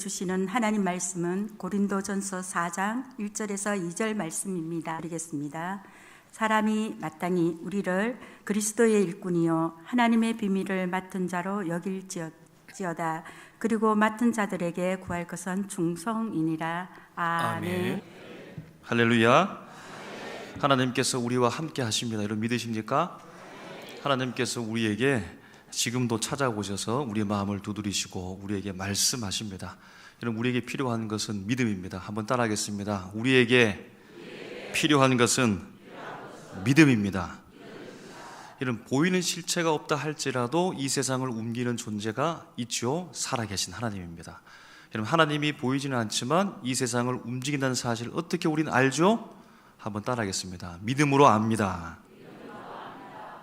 주시는 하나님 말씀은 고린도전서 4장 1절에서 2절 말씀입니다. 드리겠습니다. 사람이 마땅히 우리를 그리스도의 일꾼이요 하나님의 비밀을 맡은 자로 여길지어다. 그리고 맡은 자들에게 구할 것은 충성이니라. 아멘. 할렐루야. 하나님께서 우리와 함께 하십니다. 여러분 믿으십니까? 하나님께서 우리에게 지금도 찾아오셔서 우리의 마음을 두드리시고 우리에게 말씀하십니다. 여러분 우리에게 필요한 것은 믿음입니다. 한번 따라하겠습니다. 우리에게 필요한 것은 믿음입니다. 여러분 보이는 실체가 없다 할지라도 이 세상을 옮기는 존재가 있죠. 살아계신 하나님입니다. 여러분 하나님이 보이지는 않지만 이 세상을 움직인다는 사실을 어떻게 우리는 알죠? 한번 따라하겠습니다. 믿음으로 압니다.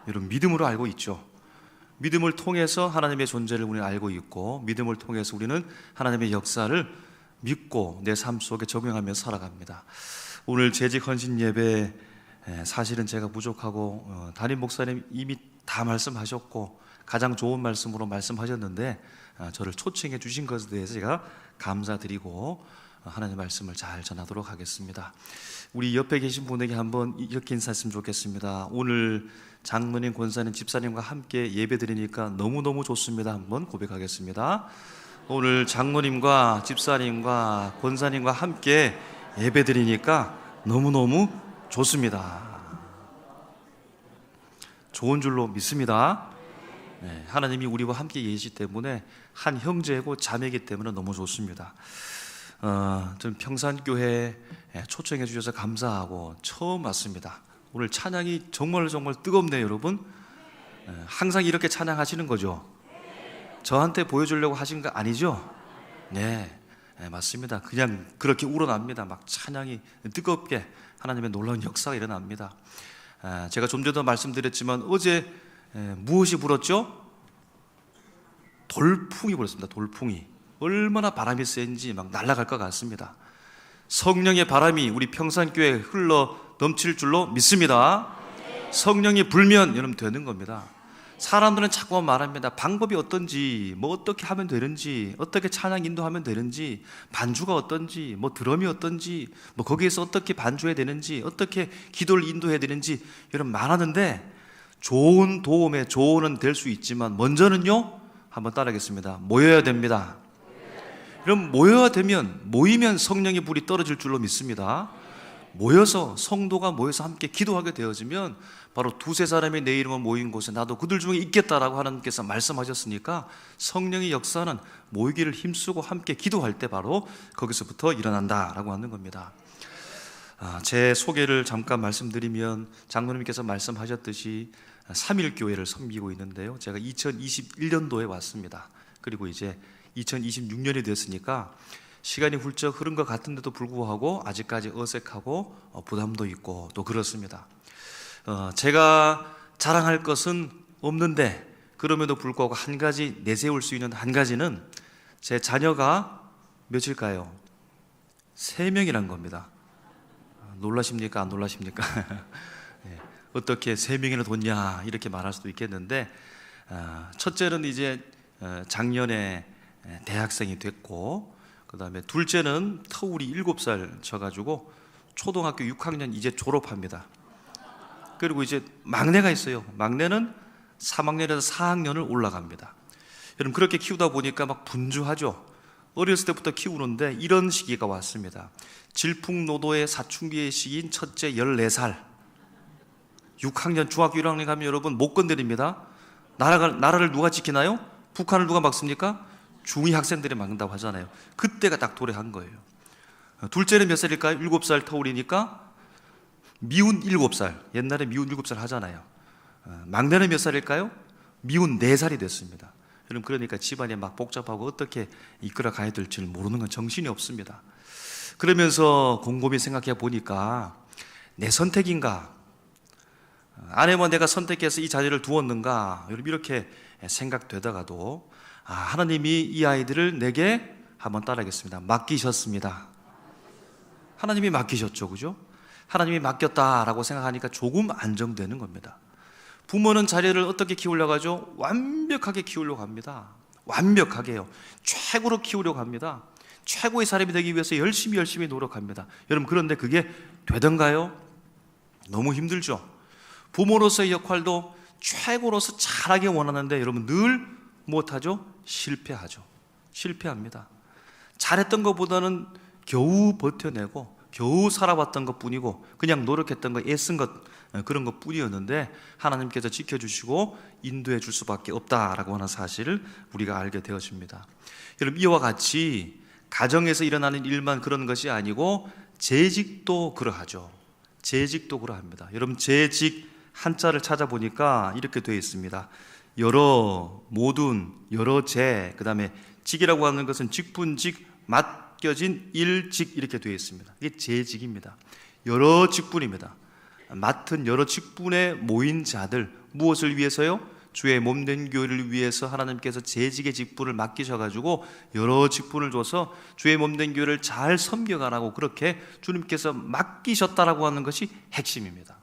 여러분 믿음으로 알고 있죠. 믿음을 통해서 하나님의 존재를 우리는 알고 있고, 믿음을 통해서 우리는 하나님의 역사를 믿고 내 삶 속에 적용하며 살아갑니다. 오늘 재직 헌신 예배 사실은 제가 부족하고 담임 목사님 이미 다 말씀하셨고 가장 좋은 말씀으로 말씀하셨는데 저를 초청해 주신 것에 대해서 제가 감사드리고 하나님의 말씀을 잘 전하도록 하겠습니다. 우리 옆에 계신 분에게 한번 이렇게 인사했으면 좋겠습니다. 오늘 장로님, 권사님, 집사님과 함께 예배 드리니까 너무너무 좋습니다. 한번 고백하겠습니다. 오늘 장로님과 집사님과 권사님과 함께 예배 드리니까 너무너무 좋습니다. 좋은 줄로 믿습니다. 하나님이 우리와 함께 계시기 때문에 한 형제고 자매이기 때문에 너무 좋습니다. 좀 평산교회 초청해 주셔서 감사하고 처음 왔습니다. 오늘 찬양이 정말 뜨겁네요. 여러분 항상 이렇게 찬양하시는 거죠? 저한테 보여주려고 하신 거 아니죠? 네, 맞습니다. 그냥 그렇게 우러납니다. 막 찬양이 뜨겁게 하나님의 놀라운 역사가 일어납니다. 제가 좀 전에 말씀드렸지만 어제 무엇이 불었죠? 돌풍이 불었습니다. 돌풍이 얼마나 바람이 센지 막 날아갈 것 같습니다. 성령의 바람이 우리 평산교회에 흘러 넘칠 줄로 믿습니다. 성령이 불면 여러분 되는 겁니다. 사람들은 자꾸 말합니다. 방법이 어떤지, 뭐 어떻게 하면 되는지, 어떻게 찬양 인도하면 되는지, 반주가 어떤지, 뭐 드럼이 어떤지, 뭐 거기에서 어떻게 반주해야 되는지, 어떻게 기도를 인도해야 되는지 여러분 말하는데 좋은 도움에 조언은 될 수 있지만 먼저는요, 한번 따라하겠습니다. 모여야 됩니다. 여러분 모이면 성령의 불이 떨어질 줄로 믿습니다. 모여서 성도가 모여서 함께 기도하게 되어지면 바로 두세 사람이 내 이름을 모인 곳에 나도 그들 중에 있겠다라고 하나님께서 말씀하셨으니까 성령의 역사는 모이기를 힘쓰고 함께 기도할 때 바로 거기서부터 일어난다라고 하는 겁니다. 제 소개를 잠깐 말씀드리면 장로님께서 말씀하셨듯이 3일교회를 섬기고 있는데요. 제가 2021년도에 왔습니다. 그리고 이제 2026년이 됐으니까 시간이 훌쩍 흐른 것 같은데도 불구하고 아직까지 어색하고 부담도 있고 또 그렇습니다. 제가 자랑할 것은 없는데 그럼에도 불구하고 한 가지 내세울 수 있는 한 가지는 제 자녀가 몇일까요? 3명이란 겁니다. 놀라십니까? 안 놀라십니까? 네. 어떻게 3명이나 뒀냐 이렇게 말할 수도 있겠는데 첫째는 이제 작년에 대학생이 됐고 그 다음에 둘째는 터울이 7살 쳐가지고 초등학교 6학년 이제 졸업합니다. 그리고 이제 막내가 있어요. 막내는 3학년에서 4학년을 올라갑니다. 여러분 그렇게 키우다 보니까 막 분주하죠. 어렸을 때부터 키우는데 이런 시기가 왔습니다. 질풍노도의 사춘기의 시기인 첫째 14살 6학년 중학교 1학년 가면 여러분 못 건드립니다. 나라를 누가 지키나요? 북한을 누가 막습니까? 중2 학생들이 막는다고 하잖아요. 그때가 딱 도래한 거예요. 둘째는 몇 살일까요? 7살 터울이니까 미운 7살. 옛날에 미운 7살 하잖아요. 막내는 몇 살일까요? 미운 4살이 됐습니다. 여러분 그러니까 집안이 막 복잡하고 어떻게 이끌어 가야 될지를 모르는 건 정신이 없습니다. 그러면서 곰곰이 생각해 보니까 내 선택인가? 아내와 내가 선택해서 이 자리를 두었는가? 여러분 이렇게 생각되다가도 하나님이 이 아이들을 내게 한번 따라하겠습니다. 맡기셨습니다. 하나님이 맡기셨죠, 그죠? 하나님이 맡겼다라고 생각하니까 조금 안정되는 겁니다. 부모는 자녀를 어떻게 키우려고 하죠? 완벽하게 키우려고 합니다. 완벽하게요. 최고로 키우려고 합니다. 최고의 사람이 되기 위해서 열심히 노력합니다. 여러분, 그런데 그게 되던가요? 너무 힘들죠. 부모로서의 역할도 최고로서 잘하기 원하는데 여러분 늘 못하죠? 실패합니다. 잘했던 것보다는 겨우 버텨내고 겨우 살아왔던 것뿐이고 그냥 노력했던 거, 애쓴 것, 그런 것뿐이었는데 하나님께서 지켜주시고 인도해 줄 수밖에 없다라고 하는 사실을 우리가 알게 되어집니다. 여러분, 이와 같이 가정에서 일어나는 일만 그런 것이 아니고 재직도 그러하죠. 재직도 그러합니다. 여러분, 재직 한자를 찾아보니까 이렇게 되어 있습니다. 여러, 모든, 여러 재, 그 다음에 직이라고 하는 것은 직분직, 맡겨진 일직 이렇게 되어 있습니다. 이게 재직입니다. 여러 직분입니다. 맡은 여러 직분에 모인 자들, 무엇을 위해서요? 주의 몸된 교회를 위해서 하나님께서 재직의 직분을 맡기셔가지고 여러 직분을 줘서 주의 몸된 교회를 잘 섬겨가라고 그렇게 주님께서 맡기셨다라고 하는 것이 핵심입니다.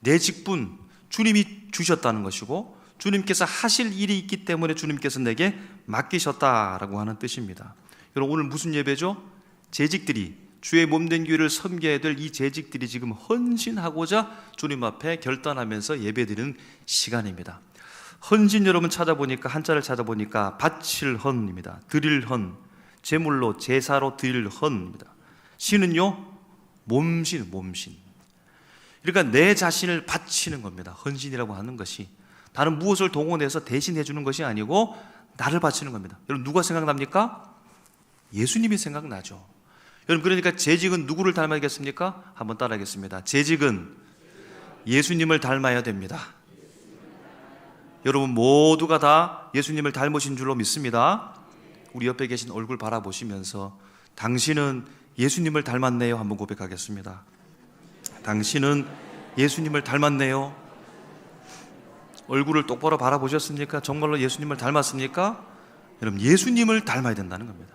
내 직분, 주님이 주셨다는 것이고 주님께서 하실 일이 있기 때문에 주님께서 내게 맡기셨다라고 하는 뜻입니다. 여러분, 오늘 무슨 예배죠? 재직들이, 주의 몸된 교회를 섬겨야 될 이 재직들이 지금 헌신하고자 주님 앞에 결단하면서 예배드리는 시간입니다. 헌신, 여러분 찾아보니까, 한자를 찾아보니까 바칠 헌입니다. 드릴 헌, 제물로 제사로 드릴 헌입니다. 신은요, 몸신. 그러니까 내 자신을 바치는 겁니다. 헌신이라고 하는 것이 다른 무엇을 동원해서 대신해 주는 것이 아니고 나를 바치는 겁니다. 여러분, 누가 생각납니까? 예수님이 생각나죠. 여러분, 그러니까 재직은 누구를 닮아야겠습니까? 한번 따라하겠습니다. 재직은 예수님을 닮아야 됩니다. 여러분 모두가 다 예수님을 닮으신 줄로 믿습니다. 우리 옆에 계신 얼굴 바라보시면서 당신은 예수님을 닮았네요 한번 고백하겠습니다. 당신은 예수님을 닮았네요. 얼굴을 똑바로 바라보셨습니까? 정말로 예수님을 닮았습니까? 여러분, 예수님을 닮아야 된다는 겁니다.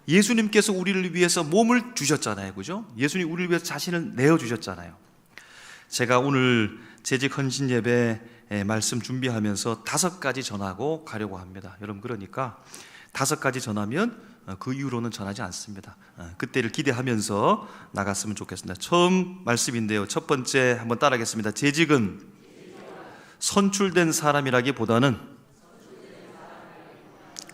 예수님께서 우리를 위해서 몸을 주셨잖아요, 그죠? 예수님 우리를 위해서 자신을 내어주셨잖아요. 제가 오늘 재직 헌신 예배 말씀 준비하면서 5가지 전하고 가려고 합니다. 여러분, 그러니까 5가지 전하면 그 이후로는 전하지 않습니다. 그때를 기대하면서 나갔으면 좋겠습니다. 처음 말씀인데요, 첫 번째 한번 따라하겠습니다. 재직은 선출된 사람이라기보다는,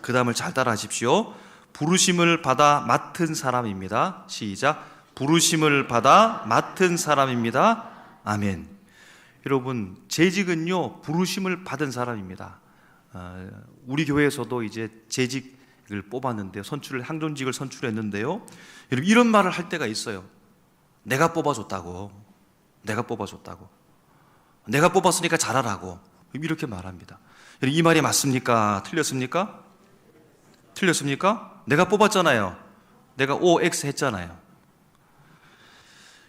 그 다음을 잘 따라하십시오. 부르심을 받아 맡은 사람입니다. 시작. 부르심을 받아 맡은 사람입니다. 아멘. 여러분, 재직은요, 부르심을 받은 사람입니다. 우리 교회에서도 이제 재직을 뽑았는데요, 항존직을 선출했는데요, 여러분, 이런 말을 할 때가 있어요. 내가 뽑아줬다고. 내가 뽑았으니까 잘하라고. 이렇게 말합니다. 여러분, 이 말이 맞습니까? 틀렸습니까? 내가 뽑았잖아요. 내가 OX 했잖아요.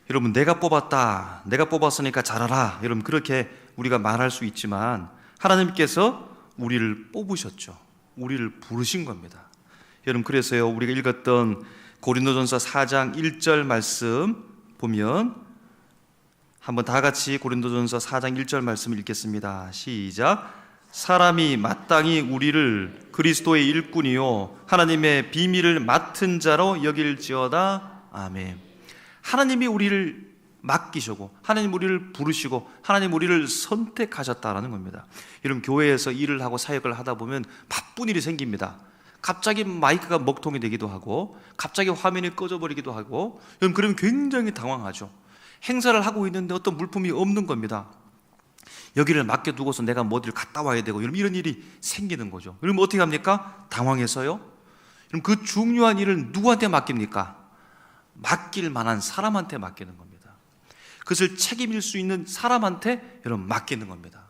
여러분, 내가 뽑았다, 내가 뽑았으니까 잘하라, 여러분 그렇게 우리가 말할 수 있지만 하나님께서 우리를 뽑으셨죠. 우리를 부르신 겁니다. 여러분, 그래서요, 우리가 읽었던 고린도전서 4장 1절 말씀 보면, 한번 다 같이 고린도전서 4장 1절 말씀 읽겠습니다. 시작. 사람이 마땅히 우리를 그리스도의 일꾼이요 하나님의 비밀을 맡은 자로 여길지어다. 아멘. 하나님이 우리를 맡기시고 하나님 우리를 부르시고 하나님 우리를 선택하셨다라는 겁니다. 여러분, 교회에서 일을 하고 사역을 하다 보면 바쁜 일이 생깁니다. 갑자기 마이크가 먹통이 되기도 하고 갑자기 화면이 꺼져버리기도 하고, 여러분, 그러면 굉장히 당황하죠. 행사를 하고 있는데 어떤 물품이 없는 겁니다. 여기를 맡겨두고서 내가 어디를 갔다 와야 되고, 여러분, 이런 일이 생기는 거죠. 그러면 어떻게 합니까? 당황해서요. 그럼 그 중요한 일을 누구한테 맡깁니까? 맡길 만한 사람한테 맡기는 겁니다. 그것을 책임질 수 있는 사람한테 여러분 맡기는 겁니다.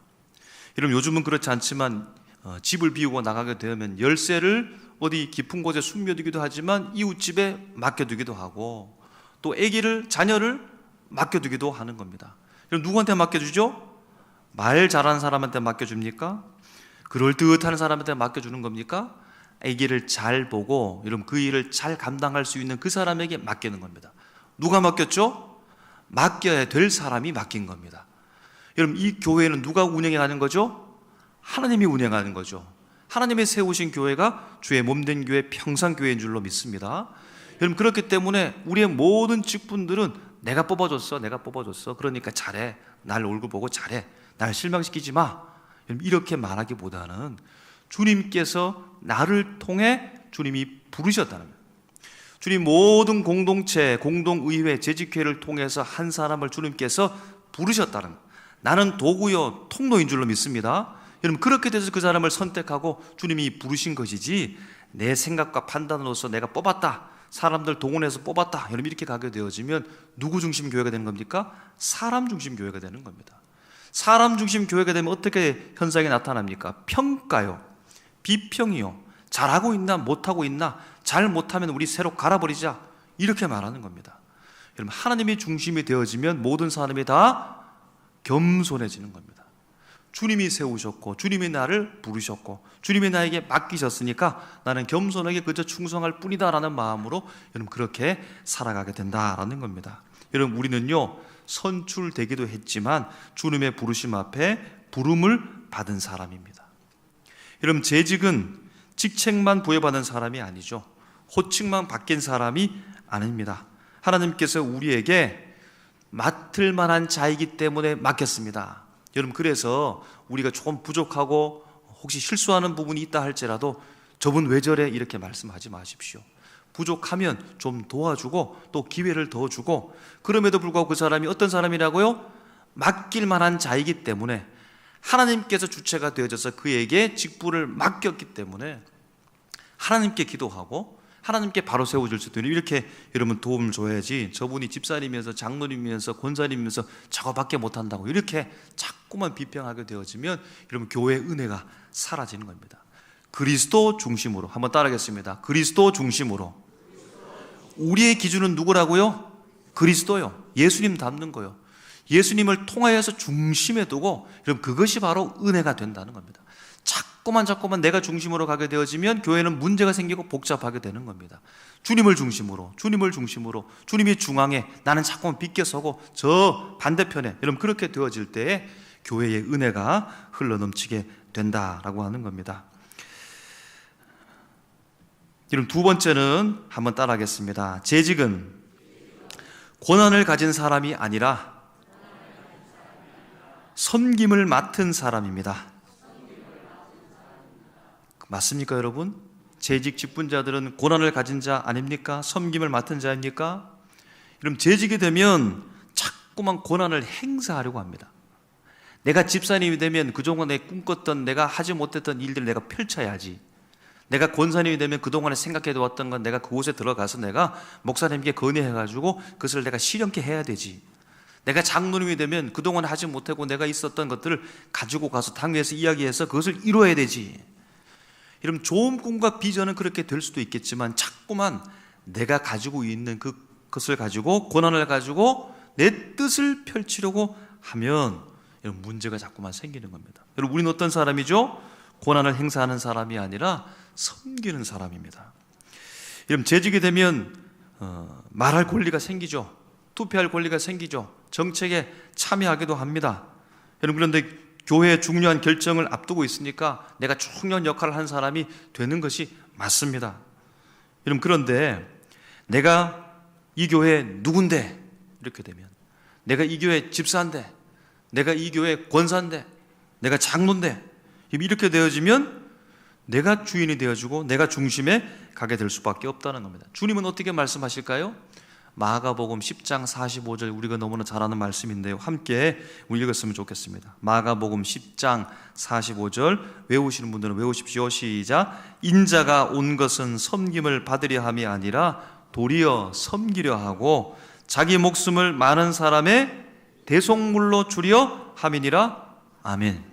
여러분, 요즘은 그렇지 않지만 집을 비우고 나가게 되면 열쇠를 어디 깊은 곳에 숨겨두기도 하지만 이웃집에 맡겨두기도 하고, 또 자녀를 맡겨두기도 하는 겁니다. 여러분, 누구한테 맡겨주죠? 말 잘하는 사람한테 맡겨줍니까? 그럴듯한 사람한테 맡겨주는 겁니까? 아기를 잘 보고 여러분 그 일을 잘 감당할 수 있는 그 사람에게 맡기는 겁니다. 누가 맡겼죠? 맡겨야 될 사람이 맡긴 겁니다. 여러분, 이 교회는 누가 운영해 가는 거죠? 하나님이 운영하는 거죠. 하나님의 세우신 교회가 주의 몸된 교회 평산교회인 줄로 믿습니다. 여러분, 그렇기 때문에 우리의 모든 직분들은 내가 뽑아줬어, 내가 뽑아줬어, 그러니까 잘해, 날 얼굴 보고 잘해, 날 실망시키지 마, 이렇게 말하기보다는 주님께서 나를 통해 주님이 부르셨다는 거예요. 주님 모든 공동체, 공동의회, 재직회를 통해서 한 사람을 주님께서 부르셨다는 거예요. 나는 도구요 통로인 줄로 믿습니다. 여러분, 그렇게 돼서 그 사람을 선택하고 주님이 부르신 것이지 내 생각과 판단으로서 내가 뽑았다, 사람들 동원해서 뽑았다, 여러분 이렇게 가게 되어지면 누구 중심 교회가 되는 겁니까? 사람 중심 교회가 되는 겁니다. 사람 중심 교회가 되면 어떻게 현상이 나타납니까? 평가요, 비평이요, 잘하고 있나 못하고 있나, 잘 못하면 우리 새로 갈아버리자, 이렇게 말하는 겁니다. 여러분, 하나님이 중심이 되어지면 모든 사람이 다 겸손해지는 겁니다. 주님이 세우셨고 주님이 나를 부르셨고 주님이 나에게 맡기셨으니까 나는 겸손하게 그저 충성할 뿐이다라는 마음으로 여러분 그렇게 살아가게 된다라는 겁니다. 여러분, 우리는요 선출되기도 했지만 주님의 부르심 앞에 부름을 받은 사람입니다. 여러분, 재직은 직책만 부여받은 사람이 아니죠. 호칭만 바뀐 사람이 아닙니다. 하나님께서 우리에게 맡을 만한 자이기 때문에 맡겼습니다. 여러분, 그래서 우리가 조금 부족하고 혹시 실수하는 부분이 있다 할지라도 저분 왜 저래 이렇게 말씀하지 마십시오. 부족하면 좀 도와주고 또 기회를 더 주고, 그럼에도 불구하고 그 사람이 어떤 사람이라고요? 맡길 만한 자이기 때문에 하나님께서 주체가 되어져서 그에게 직분을 맡겼기 때문에 하나님께 기도하고 하나님께 바로 세워줄 수 있도록 이렇게 여러분 도움을 줘야지, 저분이 집사님이면서 장로님이면서 권사님이면서 저거밖에 못한다고 이렇게 자꾸만 비평하게 되어지면 여러분 교회의 은혜가 사라지는 겁니다. 그리스도 중심으로 한번 따라하겠습니다. 그리스도 중심으로. 우리의 기준은 누구라고요? 그리스도요. 예수님 닮는 거요. 예수님을 통하여서 중심에 두고 여러분 그것이 바로 은혜가 된다는 겁니다. 자꾸만 내가 중심으로 가게 되어지면 교회는 문제가 생기고 복잡하게 되는 겁니다. 주님을 중심으로, 주님이 중앙에, 나는 자꾸만 비껴서고 저 반대편에, 여러분 그렇게 되어질 때에 교회의 은혜가 흘러넘치게 된다라고 하는 겁니다. 여러분, 두 번째는 한번 따라하겠습니다. 재직은 권한을 가진 사람이 아니라 섬김을 맡은 사람입니다. 맞습니까, 여러분? 재직 직분자들은 고난을 가진 자 아닙니까? 섬김을 맡은 자입니까? 여러분, 재직이 되면 자꾸만 고난을 행사하려고 합니다. 내가 집사님이 되면 그동안에 꿈꿨던, 내가 하지 못했던 일들을 내가 펼쳐야지. 내가 권사님이 되면 그동안에 생각해 왔던 건 내가 그곳에 들어가서 내가 목사님께 건의해가지고 그것을 내가 실현케 해야 되지. 내가 장로님이 되면 그동안 하지 못하고 내가 있었던 것들을 가지고 가서 당회에서 이야기해서 그것을 이루어야 되지. 여러분, 좋은 꿈과 비전은 그렇게 될 수도 있겠지만 자꾸만 내가 가지고 있는 그것을 가지고, 고난을 가지고 내 뜻을 펼치려고 하면 여러분 문제가 자꾸만 생기는 겁니다. 여러분, 우리는 어떤 사람이죠? 고난을 행사하는 사람이 아니라 섬기는 사람입니다. 여러분, 재직이 되면 말할 권리가 생기죠. 투표할 권리가 생기죠. 정책에 참여하기도 합니다. 여러분, 그런데 교회의 중요한 결정을 앞두고 있으니까 내가 중요한 역할을 한 사람이 되는 것이 맞습니다. 여러분, 그런데 내가 이 교회 누군데, 이렇게 되면 내가 이 교회 집사인데, 내가 이 교회 권사인데, 내가 장로인데, 이렇게 되어지면 내가 주인이 되어주고 내가 중심에 가게 될 수밖에 없다는 겁니다. 주님은 어떻게 말씀하실까요? 마가복음 10장 45절, 우리가 너무나 잘 아는 말씀인데요, 함께 우리 읽었으면 좋겠습니다. 마가복음 10장 45절 외우시는 분들은 외우십시오. 시작. 인자가 온 것은 섬김을 받으려 함이 아니라 도리어 섬기려 하고 자기 목숨을 많은 사람의 대속물로 주려 함이니라. 아멘.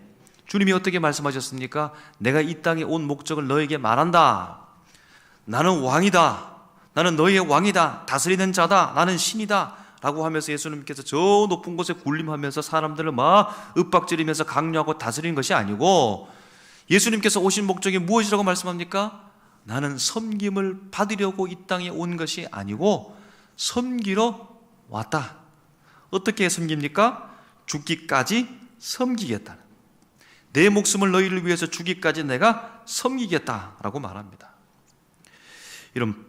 주님이 어떻게 말씀하셨습니까? 내가 이 땅에 온 목적을 너에게 말한다. 나는 왕이다. 나는 너희의 왕이다. 다스리는 자다. 나는 신이다. 라고 하면서 예수님께서 저 높은 곳에 군림하면서 사람들을 막 윽박지르면서 강요하고 다스리는 것이 아니고, 예수님께서 오신 목적이 무엇이라고 말씀합니까? 나는 섬김을 받으려고 이 땅에 온 것이 아니고 섬기러 왔다. 어떻게 섬깁니까? 죽기까지 섬기겠다는, 내 목숨을 너희를 위해서 주기까지 내가 섬기겠다라고 말합니다. 이런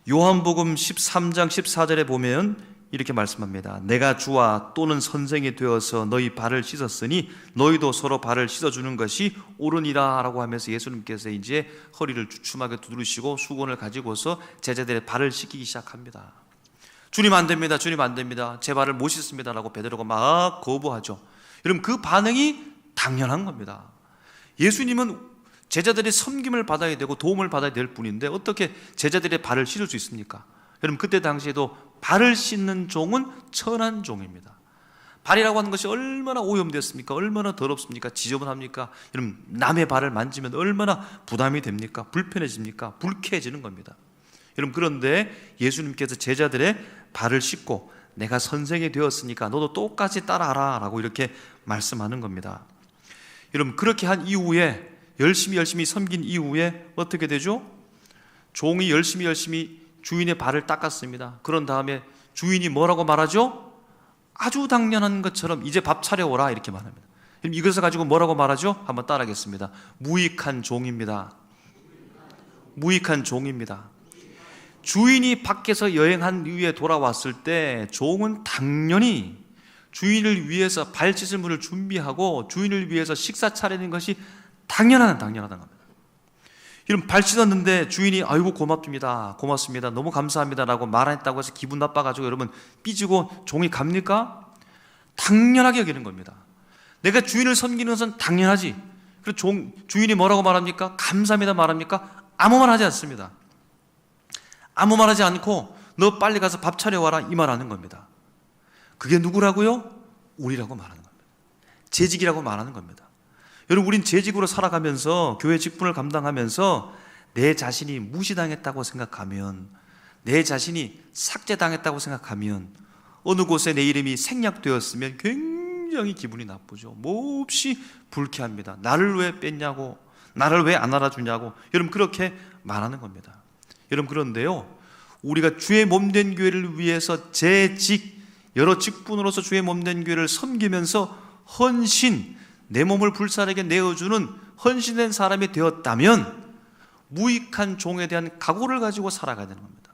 요한복음 13장 14절에 보면 이렇게 말씀합니다. 내가 주와 또는 선생이 되어서 너희 발을 씻었으니 너희도 서로 발을 씻어주는 것이 옳으니라 라고 하면서 예수님께서 이제 허리를 주춤하게 두드리시고 수건을 가지고서 제자들의 발을 씻기기 시작합니다. 주님 안 됩니다. 주님 안 됩니다. 제 발을 못 씻습니다 라고 베드로가 막 거부하죠. 여러분 그 반응이 당연한 겁니다. 예수님은 제자들의 섬김을 받아야 되고 도움을 받아야 될 뿐인데 어떻게 제자들의 발을 씻을 수 있습니까? 여러분 그때 당시에도 발을 씻는 종은 천한 종입니다. 발이라고 하는 것이 얼마나 오염됐습니까? 얼마나 더럽습니까? 지저분합니까? 여러분 남의 발을 만지면 얼마나 부담이 됩니까? 불편해집니까? 불쾌해지는 겁니다. 여러분 그런데 예수님께서 제자들의 발을 씻고 내가 선생이 되었으니까 너도 똑같이 따라하라 라고 이렇게 말씀하는 겁니다. 여러분 그렇게 한 이후에 열심히 섬긴 이후에 어떻게 되죠? 종이 열심히 주인의 발을 닦았습니다. 그런 다음에 주인이 뭐라고 말하죠? 아주 당연한 것처럼 이제 밥 차려오라 이렇게 말합니다. 이것을 가지고 뭐라고 말하죠? 한번 따라하겠습니다. 무익한 종입니다. 무익한 종입니다. 주인이 밖에서 여행한 이후에 돌아왔을 때 종은 당연히 주인을 위해서 발 씻을 물을 준비하고 주인을 위해서 식사 차리는 것이 당연하다는 겁니다. 이런 발 씻었는데 주인이 아이고 고맙습니다 너무 감사합니다 라고 말했다고 해서 기분 나빠가지고 여러분 삐지고 종이 갑니까? 당연하게 여기는 겁니다. 내가 주인을 섬기는 것은 당연하지. 그리고 주인이 뭐라고 말합니까? 감사합니다 말합니까? 아무 말 하지 않습니다. 아무 말 하지 않고 너 빨리 가서 밥 차려와라 이 말 하는 겁니다. 그게 누구라고요? 우리라고 말하는 겁니다. 재직이라고 말하는 겁니다. 여러분 우린 재직으로 살아가면서 교회 직분을 감당하면서 내 자신이 무시당했다고 생각하면, 내 자신이 삭제당했다고 생각하면, 어느 곳에 내 이름이 생략되었으면 굉장히 기분이 나쁘죠. 몹시 불쾌합니다. 나를 왜 뺐냐고, 나를 왜 안 알아주냐고 여러분 그렇게 말하는 겁니다. 여러분 그런데요 우리가 주의 몸된 교회를 위해서 재직, 여러 직분으로서 주의 몸된 교회를 섬기면서 헌신, 내 몸을 불사르게 내어주는 헌신된 사람이 되었다면 무익한 종에 대한 각오를 가지고 살아가야 되는 겁니다.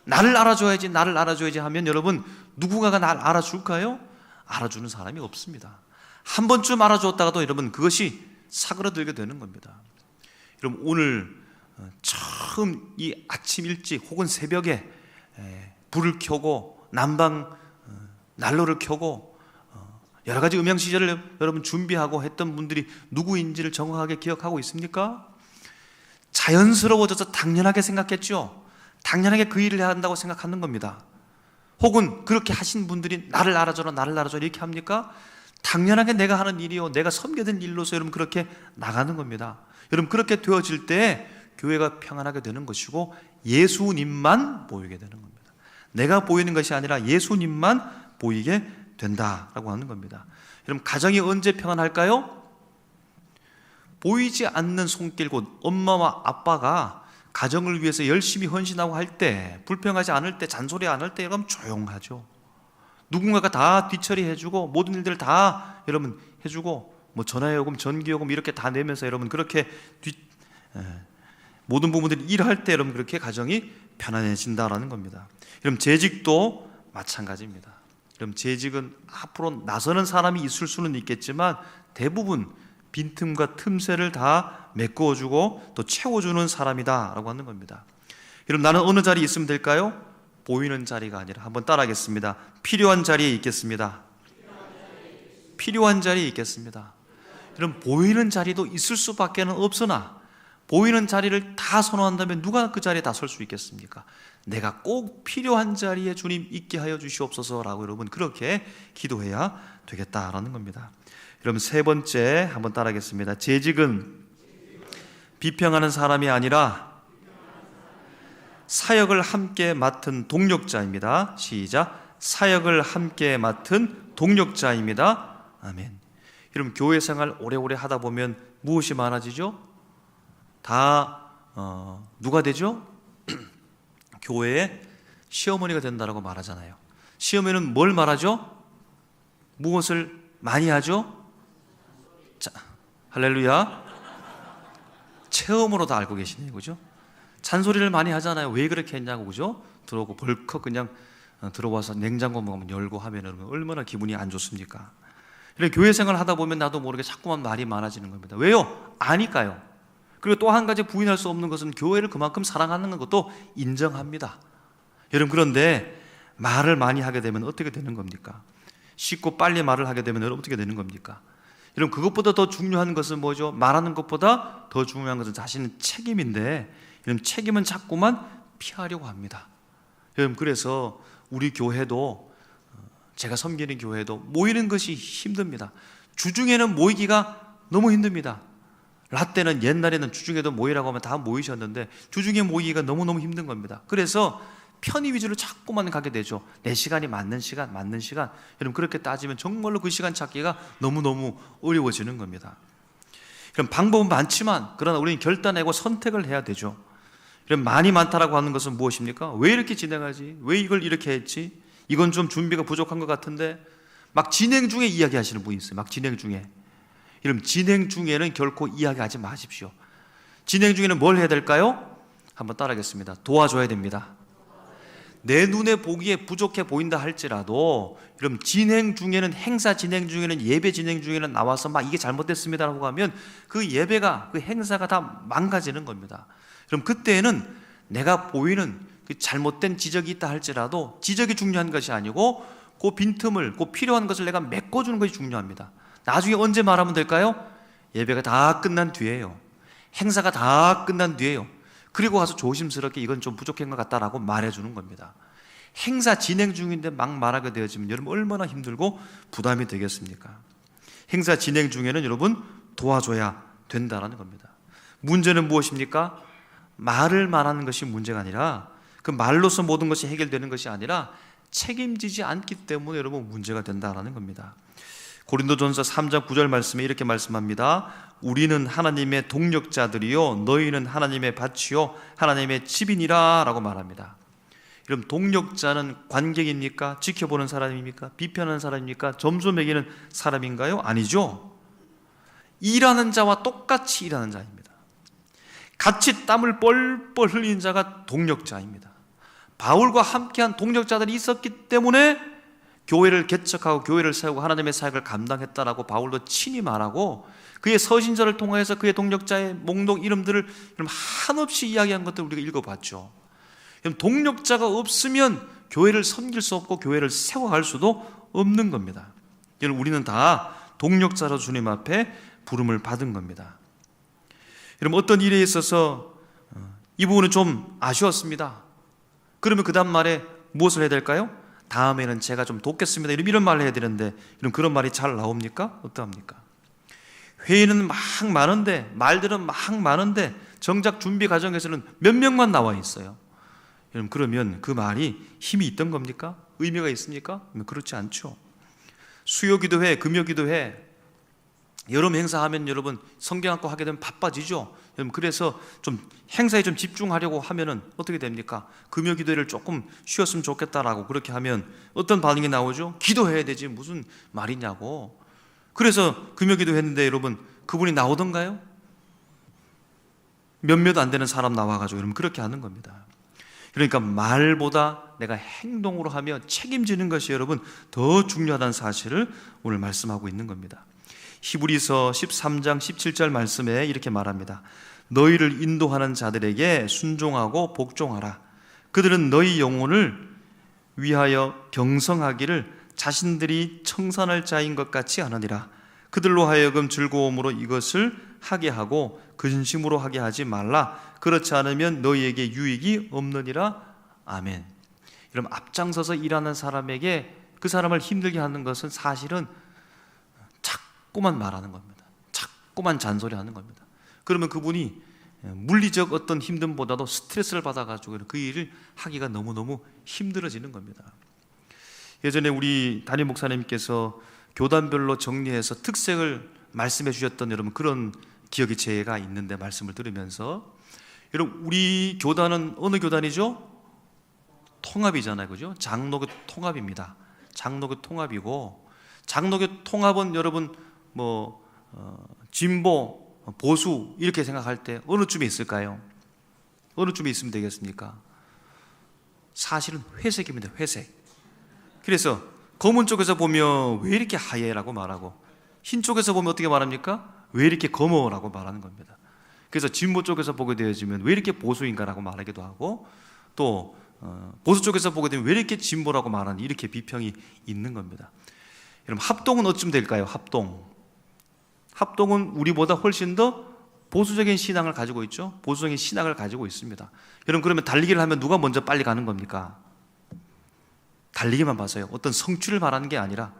나를 알아줘야지 하면 여러분 누군가가 날 알아줄까요? 알아주는 사람이 없습니다. 한 번쯤 알아줬다가도 여러분 그것이 사그러들게 되는 겁니다. 여러분 오늘 처음 이 아침 일찍 혹은 새벽에 불을 켜고 난로를 켜고 여러 가지 음향 시절을 여러분 준비하고 했던 분들이 누구인지를 정확하게 기억하고 있습니까? 자연스러워져서 당연하게 생각했죠. 당연하게 그 일을 해야 한다고 생각하는 겁니다. 혹은 그렇게 하신 분들이 나를 알아줘라 이렇게 합니까? 당연하게 내가 하는 일이요, 내가 섬겨야 될 일로서 여러분 그렇게 나가는 겁니다. 여러분 그렇게 되어질 때 교회가 평안하게 되는 것이고 예수님만 보이게 되는 겁니다. 내가 보이는 것이 아니라 예수님만 보이게 된다라고 하는 겁니다. 여러분 가정이 언제 평안할까요? 보이지 않는 손길, 곧 엄마와 아빠가 가정을 위해서 열심히 헌신하고 할 때, 불평하지 않을 때, 잔소리 안 할 때 여러분 조용하죠. 누군가가 다 뒤처리해주고 모든 일들을 다 여러분 해주고 뭐 전화요금, 전기요금 이렇게 다 내면서 여러분 그렇게 모든 부분들이 일할 때 여러분 그렇게 가정이 편안해진다라는 겁니다. 여러분 재직도 마찬가지입니다. 그럼 재직은 앞으로 나서는 사람이 있을 수는 있겠지만 대부분 빈틈과 틈새를 다 메꿔주고 또 채워주는 사람이다라고 하는 겁니다. 여러분 나는 어느 자리에 있으면 될까요? 보이는 자리가 아니라, 한번 따라하겠습니다. 필요한 자리에 있겠습니다. 필요한 자리에 있겠습니다. 여러분 보이는 자리도 있을 수밖에 없으나 보이는 자리를 다 선호한다면 누가 그 자리에 다 설 수 있겠습니까? 내가 꼭 필요한 자리에 주님 있게 하여 주시옵소서라고 여러분 그렇게 기도해야 되겠다라는 겁니다. 여러분 세 번째 한번 따라하겠습니다. 재직은 비평하는 사람이 아니라 사역을 함께 맡은 동력자입니다. 시작. 사역을 함께 맡은 동력자입니다. 아멘. 여러분 교회 생활 오래오래 하다 보면 무엇이 많아지죠? 다 누가 되죠? 교회에 시어머니가 된다라고 말하잖아요. 시어머니는 뭘 말하죠? 무엇을 많이 하죠? 할렐루야. 체험으로 다 알고 계시네요, 그죠? 잔소리를 많이 하잖아요. 왜 그렇게 했냐고, 그죠? 들어오고 벌컥 그냥 들어와서 냉장고 뭐 열고 하면 얼마나 기분이 안 좋습니까? 이런 교회 생활 하다 보면 나도 모르게 자꾸만 말이 많아지는 겁니다. 왜요? 아니까요. 그리고 또 한 가지 부인할 수 없는 것은 교회를 그만큼 사랑하는 것도 인정합니다. 여러분, 그런데 말을 많이 하게 되면 어떻게 되는 겁니까? 쉽고 빨리 말을 하게 되면 어떻게 되는 겁니까? 여러분, 그것보다 더 중요한 것은 뭐죠? 말하는 것보다 더 중요한 것은 자신의 책임인데, 여러분, 책임은 자꾸만 피하려고 합니다. 여러분, 그래서 우리 교회도, 제가 섬기는 교회도 모이는 것이 힘듭니다. 주중에는 모이기가 너무 힘듭니다. 라떼는 옛날에는 주중에도 모이라고 하면 다 모이셨는데 주중에 모이기가 너무너무 힘든 겁니다. 그래서 편의 위주로 자꾸만 가게 되죠. 내 시간이 맞는 시간. 여러분, 그렇게 따지면 정말로 그 시간 찾기가 너무너무 어려워지는 겁니다. 그럼 방법은 많지만 그러나 우리는 결단하고 선택을 해야 되죠. 그럼 많이 많다라고 하는 것은 무엇입니까? 왜 이렇게 진행하지? 왜 이걸 이렇게 했지? 이건 좀 준비가 부족한 것 같은데, 막 진행 중에 이야기하시는 분이 있어요. 막 진행 중에. 여러분, 진행 중에는 결코 이야기하지 마십시오. 진행 중에는 뭘 해야 될까요? 한번 따라하겠습니다. 도와줘야 됩니다. 내 눈에 보기에 부족해 보인다 할지라도, 그럼 진행 중에는, 행사 진행 중에는, 예배 진행 중에는 나와서 막 이게 잘못됐습니다라고 하면 그 예배가, 그 행사가 다 망가지는 겁니다. 그럼 그때는 내가 보이는 그 잘못된 지적이 있다 할지라도 지적이 중요한 것이 아니고 그 빈틈을, 그 필요한 것을 내가 메꿔주는 것이 중요합니다. 나중에 언제 말하면 될까요? 예배가 다 끝난 뒤에요. 행사가 다 끝난 뒤에요. 그리고 와서 조심스럽게 이건 좀 부족한 것 같다라고 말해주는 겁니다. 행사 진행 중인데 막 말하게 되어지면 여러분 얼마나 힘들고 부담이 되겠습니까? 행사 진행 중에는 여러분 도와줘야 된다는 겁니다. 문제는 무엇입니까? 말을 말하는 것이 문제가 아니라, 그 말로서 모든 것이 해결되는 것이 아니라 책임지지 않기 때문에 여러분 문제가 된다는 겁니다. 고린도전서 3장 9절 말씀에 이렇게 말씀합니다. 우리는 하나님의 동력자들이요 너희는 하나님의 밭이요 하나님의 집이니라 라고 말합니다. 그럼 동력자는 관객입니까? 지켜보는 사람입니까? 비판하는 사람입니까? 점수 매기는 사람인가요? 아니죠. 일하는 자와 똑같이 일하는 자입니다. 같이 땀을 뻘뻘 흘린 자가 동력자입니다. 바울과 함께한 동력자들이 있었기 때문에 교회를 개척하고 교회를 세우고 하나님의 사역을 감당했다라고 바울도 친히 말하고, 그의 서신서를 통해서 그의 동력자의 목록 이름들을 한없이 이야기한 것들을 우리가 읽어봤죠. 동력자가 없으면 교회를 섬길 수 없고 교회를 세워갈 수도 없는 겁니다. 우리는 다 동력자로 주님 앞에 부름을 받은 겁니다. 여러분, 어떤 일에 있어서 이 부분은 좀 아쉬웠습니다. 그러면 그 다음 말에 무엇을 해야 될까요? 다음에는 제가 좀 돕겠습니다. 이런 말을 해야 되는데, 그런 말이 잘 나옵니까? 어떠합니까? 회의는 막 많은데, 말들은 막 많은데 정작 준비 과정에서는 몇 명만 나와 있어요. 여러분, 그러면 그 말이 힘이 있던 겁니까? 의미가 있습니까? 그렇지 않죠. 수요기도회, 금요기도회, 여름 행사하면 여러분 성경 갖고 하게 되면 바빠지죠. 여러분, 그래서 좀 행사에 좀 집중하려고 하면은 어떻게 됩니까? 금요기도회를 조금 쉬었으면 좋겠다라고 그렇게 하면 어떤 반응이 나오죠? 기도해야 되지 무슨 말이냐고. 그래서 금요기도 했는데 여러분 그분이 나오던가요? 몇몇 안 되는 사람 나와가지고 여러분 그렇게 하는 겁니다. 그러니까 말보다 내가 행동으로 하며 책임지는 것이 여러분 더 중요하다는 사실을 오늘 말씀하고 있는 겁니다. 히브리서 13장 17절 말씀에 이렇게 말합니다. 너희를 인도하는 자들에게 순종하고 복종하라. 그들은 너희 영혼을 위하여 경성하기를 자신들이 청산할 자인 것 같이 하느니라. 그들로 하여금 즐거움으로 이것을 하게 하고 근심으로 하게 하지 말라. 그렇지 않으면 너희에게 유익이 없느니라. 아멘. 여러분, 앞장서서 일하는 사람에게 그 사람을 힘들게 하는 것은 사실은 자꾸만 말하는 겁니다. 자꾸만 잔소리하는 겁니다. 그러면 그분이 물리적 어떤 힘듦보다도 스트레스를 받아가지고 그 일을 하기가 너무너무 힘들어지는 겁니다. 예전에 우리 담임 목사님께서 교단별로 정리해서 특색을 말씀해 주셨던 여러분 그런 기억이 제가 있는데, 말씀을 들으면서 여러분 우리 교단은 어느 교단이죠? 통합이잖아요, 그죠? 장로교 통합입니다. 장로교 통합이고, 장로교 통합은 여러분 진보, 보수 이렇게 생각할 때 어느 쯤에 있을까요? 어느 쯤에 있으면 되겠습니까? 사실은 회색입니다. 회색. 그래서 검은 쪽에서 보면 왜 이렇게 하얘라고 말하고, 흰 쪽에서 보면 어떻게 말합니까? 왜 이렇게 검어라고 말하는 겁니다. 그래서 진보 쪽에서 보게 되어지면 왜 이렇게 보수인가라고 말하기도 하고, 또 보수 쪽에서 보게 되면 왜 이렇게 진보라고 말하는, 이렇게 비평이 있는 겁니다. 여러분, 합동은 어쯤 될까요? 합동은 우리보다 훨씬 더 보수적인 신앙을 가지고 있죠. 보수적인 신앙을 가지고 있습니다. 여러분, 그러면 달리기를 하면 누가 먼저 빨리 가는 겁니까? 달리기만 봐서요. 어떤 성취를 말하는 게 아니라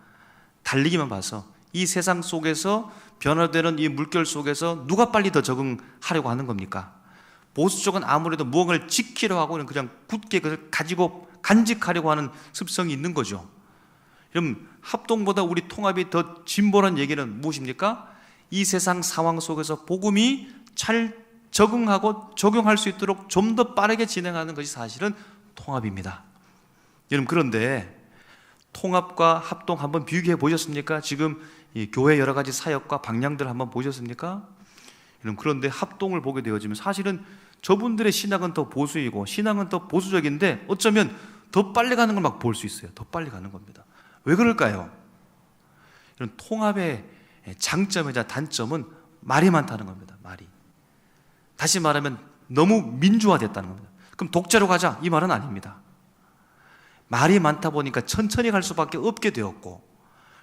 달리기만 봐서 이 세상 속에서 변화되는 이 물결 속에서 누가 빨리 더 적응하려고 하는 겁니까? 보수 쪽은 아무래도 무언가를 지키려 하고 그냥 굳게 그걸 가지고 간직하려고 하는 습성이 있는 거죠. 그럼 합동보다 우리 통합이 더 진보란 얘기는 무엇입니까? 이 세상 상황 속에서 복음이 잘 적응하고 적용할 수 있도록 좀 더 빠르게 진행하는 것이 사실은 통합입니다. 여러분, 그런데 통합과 합동 한번 비교해 보셨습니까? 지금 이 교회 여러 가지 사역과 방향들 한번 보셨습니까? 여러분, 그런데 합동을 보게 되어지면 사실은 저분들의 신앙은 더 보수이고 신앙은 더 보수적인데 어쩌면 더 빨리 가는 걸 막 볼 수 있어요. 더 빨리 가는 겁니다. 왜 그럴까요? 이런 통합의 장점이자 단점은 말이 많다는 겁니다. 말이. 다시 말하면 너무 민주화됐다는 겁니다. 그럼 독재로 가자, 이 말은 아닙니다. 말이 많다 보니까 천천히 갈 수밖에 없게 되었고,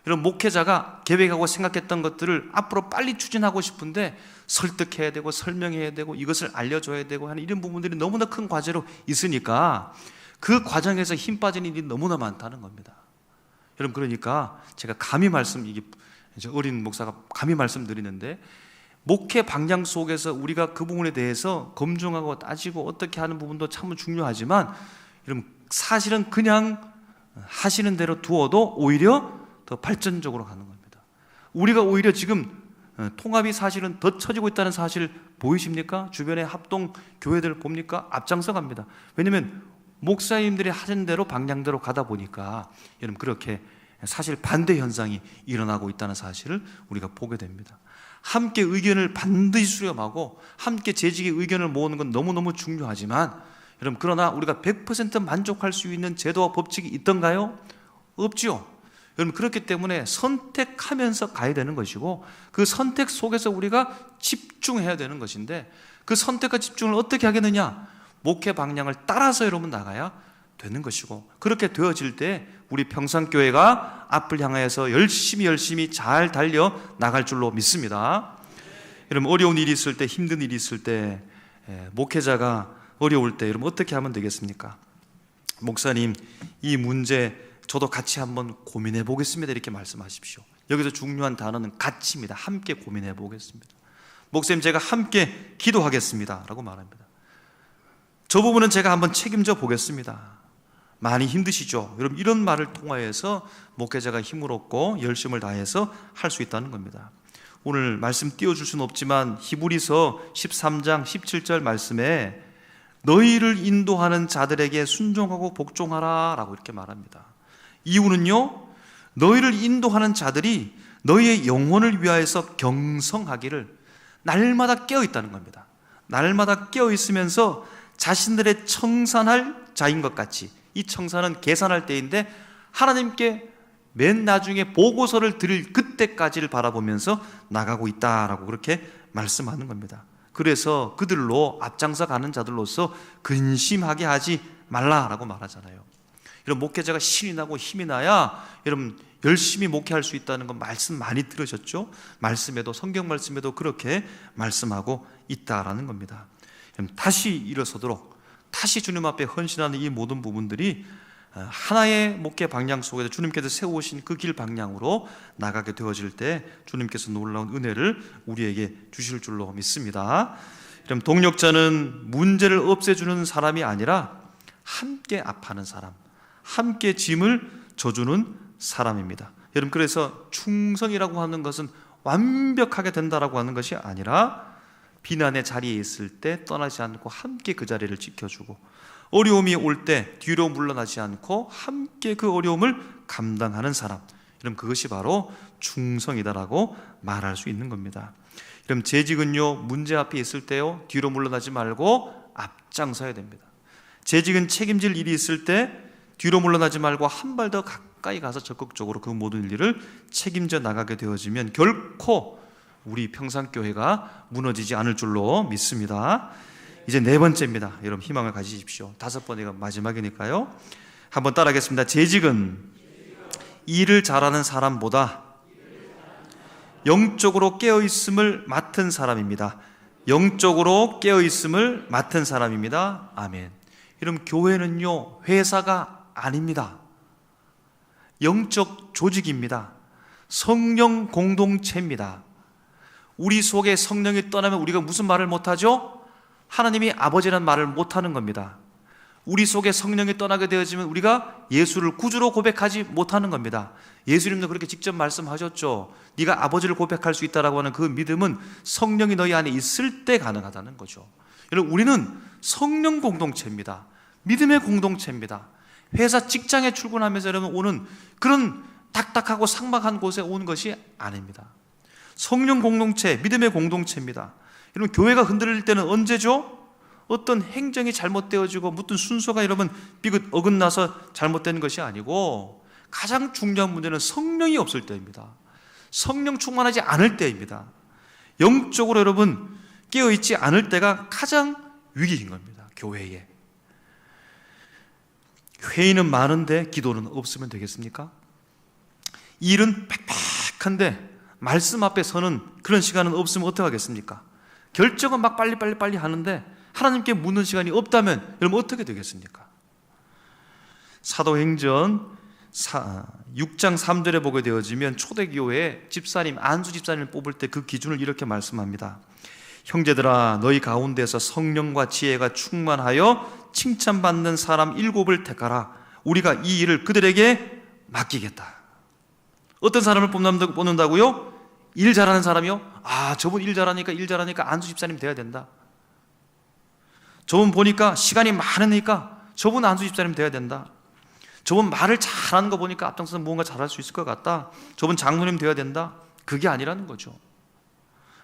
이런 목회자가 계획하고 생각했던 것들을 앞으로 빨리 추진하고 싶은데 설득해야 되고 설명해야 되고 이것을 알려줘야 되고 하는 이런 부분들이 너무나 큰 과제로 있으니까 그 과정에서 힘 빠진 일이 너무나 많다는 겁니다. 여러분, 그러니까 제가 감히 이게 어린 목사가 감히 말씀드리는데, 목회 방향 속에서 우리가 그 부분에 대해서 검증하고 따지고 어떻게 하는 부분도 참 중요하지만, 여러분, 사실은 그냥 하시는 대로 두어도 오히려 더 발전적으로 가는 겁니다. 우리가 오히려 지금 통합이 사실은 더 처지고 있다는 사실 보이십니까? 주변의 합동 교회들 봅니까? 앞장서 갑니다. 왜냐하면 목사님들이 하신 대로 방향대로 가다 보니까 여러분, 그렇게 사실 반대 현상이 일어나고 있다는 사실을 우리가 보게 됩니다. 함께 의견을 반드시 수렴하고 함께 재직의 의견을 모으는 건 너무너무 중요하지만, 여러분, 그러나 우리가 100% 만족할 수 있는 제도와 법칙이 있던가요? 없죠. 여러분, 그렇기 때문에 선택하면서 가야 되는 것이고, 그 선택 속에서 우리가 집중해야 되는 것인데, 그 선택과 집중을 어떻게 하겠느냐? 목회 방향을 따라서 여러분 나가야 되는 것이고, 그렇게 되어질 때 우리 평산교회가 앞을 향하여서 열심히 잘 달려 나갈 줄로 믿습니다. 여러분, 어려운 일이 있을 때, 힘든 일이 있을 때, 목회자가 어려울 때 여러분 어떻게 하면 되겠습니까? 목사님, 이 문제 저도 같이 한번 고민해 보겠습니다, 이렇게 말씀하십시오. 여기서 중요한 단어는 같이입니다. 함께 고민해 보겠습니다. 목사님, 제가 함께 기도하겠습니다 라고 말합니다. 저 부분은 제가 한번 책임져 보겠습니다. 많이 힘드시죠? 여러분, 이런 말을 통하여서 목회자가 힘을 얻고 열심을 다해서 할 수 있다는 겁니다. 오늘 말씀 띄워줄 수는 없지만 히브리서 13장 17절 말씀에 너희를 인도하는 자들에게 순종하고 복종하라 라고 이렇게 말합니다. 이유는요, 너희를 인도하는 자들이 너희의 영혼을 위하여서 경성하기를 날마다 깨어있다는 겁니다. 날마다 깨어있으면서 자신들의 청산할 자인 것 같이, 이 청산은 계산할 때인데 하나님께 맨 나중에 보고서를 드릴 그때까지를 바라보면서 나가고 있다라고 그렇게 말씀하는 겁니다. 그래서 그들로 앞장서 가는 자들로서 근심하게 하지 말라라고 말하잖아요. 여러분, 목회자가 신이 나고 힘이 나야 여러분 열심히 목회할 수 있다는 건 말씀 많이 들으셨죠? 말씀에도, 성경 말씀에도 그렇게 말씀하고 있다라는 겁니다. 다시 일어서도록, 다시 주님 앞에 헌신하는 이 모든 부분들이 하나의 목회 방향 속에서 주님께서 세우신 그 길 방향으로 나가게 되어질 때 주님께서 놀라운 은혜를 우리에게 주실 줄로 믿습니다. 그럼 동력자는 문제를 없애주는 사람이 아니라 함께 아파하는 사람, 함께 짐을 져주는 사람입니다. 여러분, 그래서 충성이라고 하는 것은 완벽하게 된다라고 하는 것이 아니라 비난의 자리에 있을 때 떠나지 않고 함께 그 자리를 지켜주고, 어려움이 올 때 뒤로 물러나지 않고 함께 그 어려움을 감당하는 사람, 여러분, 그것이 바로 충성이다라고 말할 수 있는 겁니다. 그럼 재직은요, 문제 앞에 있을 때요, 뒤로 물러나지 말고 앞장서야 됩니다. 재직은 책임질 일이 있을 때 뒤로 물러나지 말고 한 발 더 가까이 가서 적극적으로 그 모든 일을 책임져 나가게 되어지면 결코 우리 평산교회가 무너지지 않을 줄로 믿습니다. 이제 네 번째입니다. 여러분 희망을 가지십시오. 다섯 번째가 마지막이니까요. 한번 따라하겠습니다. 재직은 일을 잘하는 사람보다 영적으로 깨어있음을 맡은 사람입니다. 영적으로 깨어있음을 맡은 사람입니다. 아멘. 여러분 교회는요, 회사가 아닙니다. 영적 조직입니다. 성령 공동체입니다. 우리 속에 성령이 떠나면 우리가 무슨 말을 못하죠? 하나님이 아버지라는 말을 못하는 겁니다. 우리 속에 성령이 떠나게 되어지면 우리가 예수를 구주로 고백하지 못하는 겁니다. 예수님도 그렇게 직접 말씀하셨죠. 네가 아버지를 고백할 수 있다라고 하는 그 믿음은 성령이 너희 안에 있을 때 가능하다는 거죠. 여러분 우리는 성령 공동체입니다. 믿음의 공동체입니다. 회사 직장에 출근하면서 여러분 오는 그런 딱딱하고 삭막한 곳에 온 것이 아닙니다. 성령 공동체, 믿음의 공동체입니다. 여러분 교회가 흔들릴 때는 언제죠? 어떤 행정이 잘못되어지고 무슨 순서가 여러분 삐끗 어긋나서 잘못된 것이 아니고 가장 중요한 문제는 성령이 없을 때입니다. 성령 충만하지 않을 때입니다. 영적으로 여러분 깨어있지 않을 때가 가장 위기인 겁니다. 교회에. 회의는 많은데 기도는 없으면 되겠습니까? 일은 빽빽한데 말씀 앞에 서는 그런 시간은 없으면 어떡하겠습니까? 결정은 막 빨리 하는데 하나님께 묻는 시간이 없다면 여러분 어떻게 되겠습니까? 사도행전 6장 3절에 보게 되어지면 초대교회에 집사님, 안수 집사님을 뽑을 때 그 기준을 이렇게 말씀합니다. 형제들아 너희 가운데서 성령과 지혜가 충만하여 칭찬받는 사람 7을 택하라. 우리가 이 일을 그들에게 맡기겠다. 어떤 사람을 뽑는다고요? 일 잘하는 사람이요? 아 저분 일 잘하니까 안수 집사님 돼야 된다. 저분 보니까 시간이 많으니까 저분 안수 집사님 돼야 된다. 저분 말을 잘하는 거 보니까 앞장서서 무언가 잘할 수 있을 것 같다. 저분 장로님 돼야 된다. 그게 아니라는 거죠.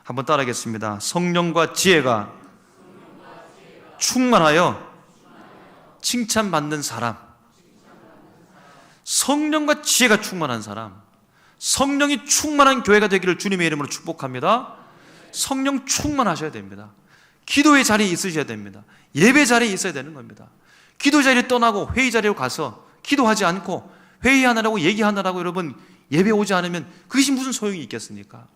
한번 따라하겠습니다. 성령과 지혜가 충만하여 칭찬받는 사람, 성령과 지혜가 충만한 사람, 성령이 충만한 교회가 되기를 주님의 이름으로 축복합니다. 성령 충만하셔야 됩니다. 기도의 자리에 있으셔야 됩니다. 예배 자리에 있어야 되는 겁니다. 기도 자리에 떠나고 회의 자리로 가서 기도하지 않고 회의하느라고 얘기하느라고 여러분 예배 오지 않으면 그것이 무슨 소용이 있겠습니까?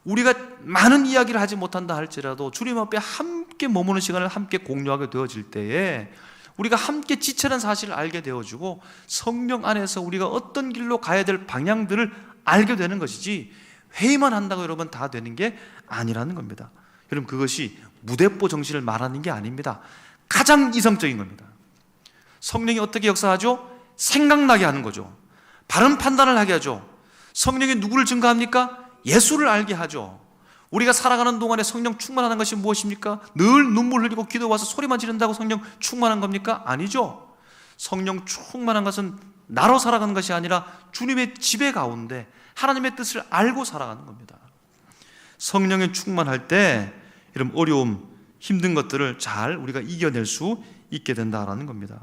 우리가 많은 이야기를 하지 못한다 할지라도 주님 앞에 함께 머무는 시간을 함께 공유하게 되어질 때에 우리가 함께 지체라는 사실을 알게 되어지고 성령 안에서 우리가 어떤 길로 가야 될 방향들을 알게 되는 것이지 회의만 한다고 여러분 다 되는 게 아니라는 겁니다. 여러분 그것이 무대뽀 정신을 말하는 게 아닙니다. 가장 이성적인 겁니다. 성령이 어떻게 역사하죠? 생각나게 하는 거죠. 바른 판단을 하게 하죠. 성령이 누구를 증거합니까? 예수를 알게 하죠. 우리가 살아가는 동안에 성령 충만하는 것이 무엇입니까? 늘 눈물 흘리고 기도 와서 소리만 지른다고 성령 충만한 겁니까? 아니죠. 성령 충만한 것은 나로 살아가는 것이 아니라 주님의 지배 가운데 하나님의 뜻을 알고 살아가는 겁니다. 성령에 충만할 때 이런 어려움, 힘든 것들을 잘 우리가 이겨낼 수 있게 된다라는 겁니다.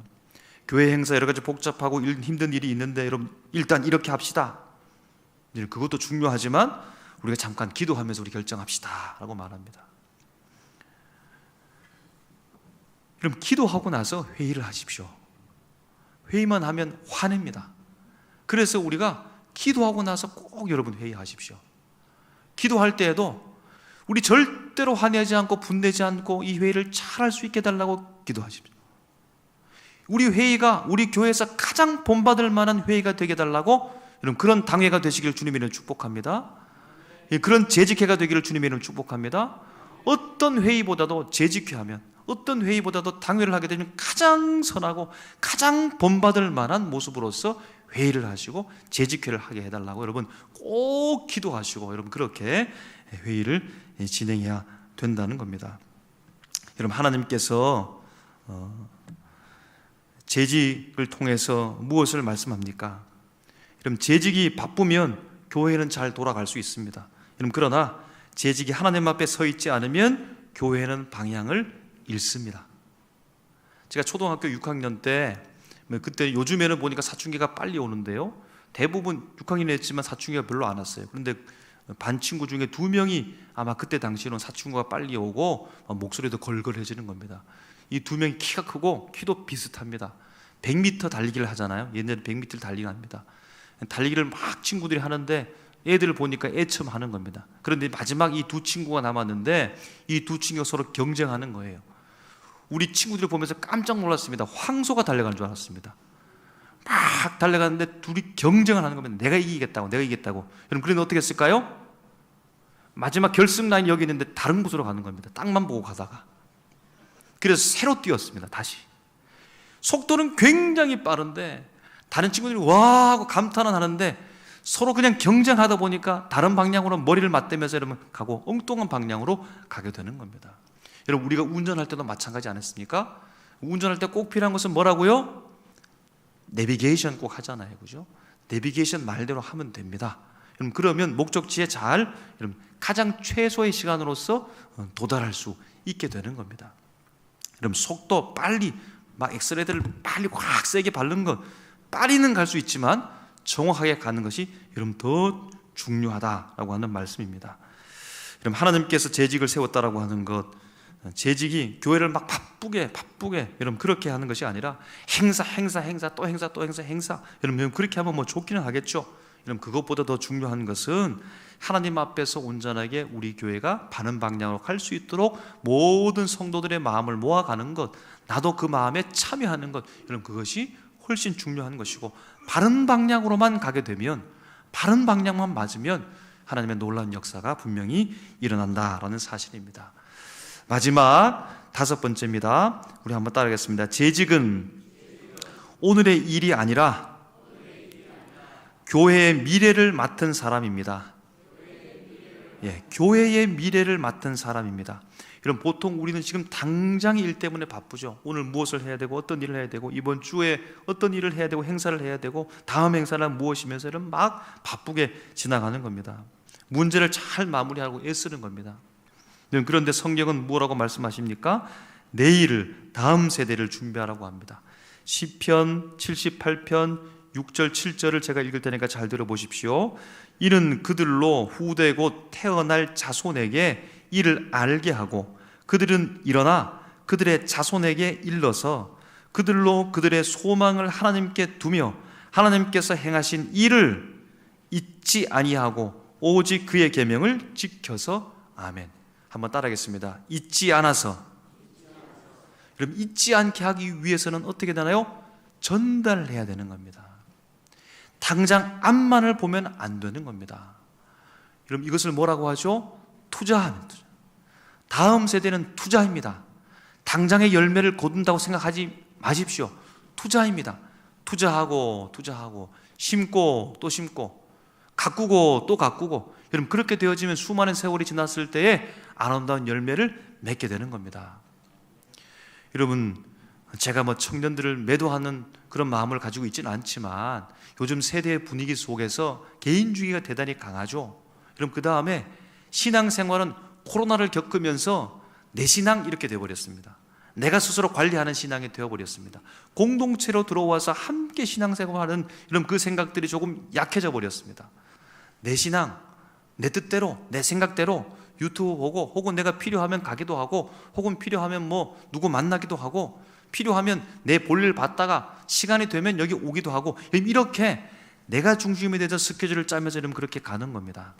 교회 행사 여러 가지 복잡하고 힘든 일이 있는데 여러분 일단 이렇게 합시다. 그것도 중요하지만 우리가 잠깐 기도하면서 우리 결정합시다 라고 말합니다. 그럼 기도하고 나서 회의를 하십시오. 회의만 하면 화냅니다. 그래서 우리가 기도하고 나서 꼭 여러분 회의하십시오. 기도할 때에도 우리 절대로 화내지 않고 분내지 않고 이 회의를 잘 할 수 있게 해달라고 기도하십시오. 우리 회의가 우리 교회에서 가장 본받을 만한 회의가 되게 해달라고 여러분 그런 당회가 되시기를 주님의 이름으로 축복합니다. 그런 재직회가 되기를 주님의 이름으로 축복합니다. 어떤 회의보다도 재직회하면 어떤 회의보다도 당회를 하게 되면 가장 선하고 가장 본받을 만한 모습으로서 회의를 하시고 재직회를 하게 해달라고 여러분 꼭 기도하시고 여러분 그렇게 회의를 진행해야 된다는 겁니다. 여러분 하나님께서 재직을 통해서 무엇을 말씀합니까? 여러분 재직이 바쁘면 교회는 잘 돌아갈 수 있습니다. 여러분 그러나 재직이 하나님 앞에 서 있지 않으면 교회는 방향을 잃습니다. 제가 초등학교 6학년 때, 그때 요즘에는 보니까 사춘기가 빨리 오는데요, 대부분 6학년이 했지만 사춘기가 별로 안 왔어요. 그런데 반 친구 중에 2명이 아마 그때 당시에는 사춘기가 빨리 오고 목소리도 걸걸해지는 겁니다. 이 2명이 키가 크고 키도 비슷합니다. 100m 달리기를 하잖아요. 옛날에 100m를 달리기 합니다. 달리기를 막 친구들이 하는데 애들을 보니까 애처럼 하는 겁니다. 그런데 마지막 이 2 친구가 남았는데 이 2 친구가 서로 경쟁하는 거예요. 우리 친구들을 보면서 깜짝 놀랐습니다. 황소가 달려가는 줄 알았습니다. 막 달려가는데 둘이 경쟁을 하는 겁니다. 내가 이기겠다고, 내가 이기겠다고. 여러분, 그런데 어떻게 했을까요? 마지막 결승 라인이 여기 있는데 다른 곳으로 가는 겁니다. 땅만 보고 가다가. 그래서 새로 뛰었습니다. 다시. 속도는 굉장히 빠른데 다른 친구들이 와 하고 감탄은 하는데 서로 그냥 경쟁하다 보니까 다른 방향으로 머리를 맞대면서 여러분 가고 엉뚱한 방향으로 가게 되는 겁니다. 여러분, 우리가 운전할 때도 마찬가지 않습니까? 운전할 때 꼭 필요한 것은 뭐라고요? 내비게이션 꼭 하잖아요. 그죠? 내비게이션 말대로 하면 됩니다. 여러분, 그러면 목적지에 잘 여러분 가장 최소의 시간으로서 도달할 수 있게 되는 겁니다. 여러분, 속도 빨리 막 엑셀레이터를 빨리 확 세게 밟는 것, 빨리는 갈 수 있지만 정확하게 가는 것이 여러분 더 중요하다라고 하는 말씀입니다. 여러분, 하나님께서 재직을 세웠다라고 하는 것, 재직이 교회를 막 바쁘게 여러분 그렇게 하는 것이 아니라 행사 또 행사 여러분 그렇게 하면 뭐 좋기는 하겠죠. 여러분, 그것보다 더 중요한 것은 하나님 앞에서 온전하게 우리 교회가 바른 방향으로 갈 수 있도록 모든 성도들의 마음을 모아가는 것, 나도 그 마음에 참여하는 것, 여러분 그것이 훨씬 중요한 것이고, 바른 방향으로만 가게 되면, 바른 방향만 맞으면 하나님의 놀라운 역사가 분명히 일어난다라는 사실입니다. 마지막 5번째입니다. 우리 한번 따라하겠습니다. 재직은 오늘의 일이 아니라 교회의 미래를 맡은 사람입니다. 예, 교회의 미래를 맡은 사람입니다. 여러분, 보통 우리는 지금 당장의 일 때문에 바쁘죠. 오늘 무엇을 해야 되고 어떤 일을 해야 되고 이번 주에 어떤 일을 해야 되고 행사를 해야 되고 다음 행사는 무엇이면서 여러분 막 바쁘게 지나가는 겁니다. 문제를 잘 마무리하고 애쓰는 겁니다. 그런데 성경은 뭐라고 말씀하십니까? 내일을, 다음 세대를 준비하라고 합니다. 시편 78편 6절 7절을 제가 읽을 테니까 잘 들어보십시오. 이는 그들로 후대 곧 태어날 자손에게 이를 알게 하고 그들은 일어나 그들의 자손에게 일러서 그들로 그들의 소망을 하나님께 두며 하나님께서 행하신 일을 잊지 아니하고 오직 그의 계명을 지켜서 아멘. 한번 따라하겠습니다. 잊지 않아서. 그럼 잊지 않게 하기 위해서는 어떻게 되나요? 전달해야 되는 겁니다. 당장 앞만을 보면 안 되는 겁니다. 그럼 이것을 뭐라고 하죠? 투자하는 투자. 다음 세대는 투자입니다. 당장의 열매를 거둔다고 생각하지 마십시오. 투자입니다. 투자하고 심고 또 심고 가꾸고 또 가꾸고, 여러분 그렇게 되어지면 수많은 세월이 지났을 때에 아름다운 열매를 맺게 되는 겁니다. 여러분, 제가 뭐 청년들을 매도하는 그런 마음을 가지고 있지는 않지만 요즘 세대의 분위기 속에서 개인주의가 대단히 강하죠. 그럼 그 다음에 신앙생활은 코로나를 겪으면서 내 신앙 이렇게 되어버렸습니다. 내가 스스로 관리하는 신앙이 되어버렸습니다. 공동체로 들어와서 함께 신앙생활하는 이런 그 생각들이 조금 약해져 버렸습니다. 내 신앙, 내 뜻대로, 내 생각대로 유튜브 보고, 혹은 내가 필요하면 가기도 하고, 혹은 필요하면 뭐 누구 만나기도 하고, 필요하면 내 볼일 봤다가 시간이 되면 여기 오기도 하고, 이렇게 내가 중심이 돼서 스케줄을 짜면서 이러면 그렇게 가는 겁니다.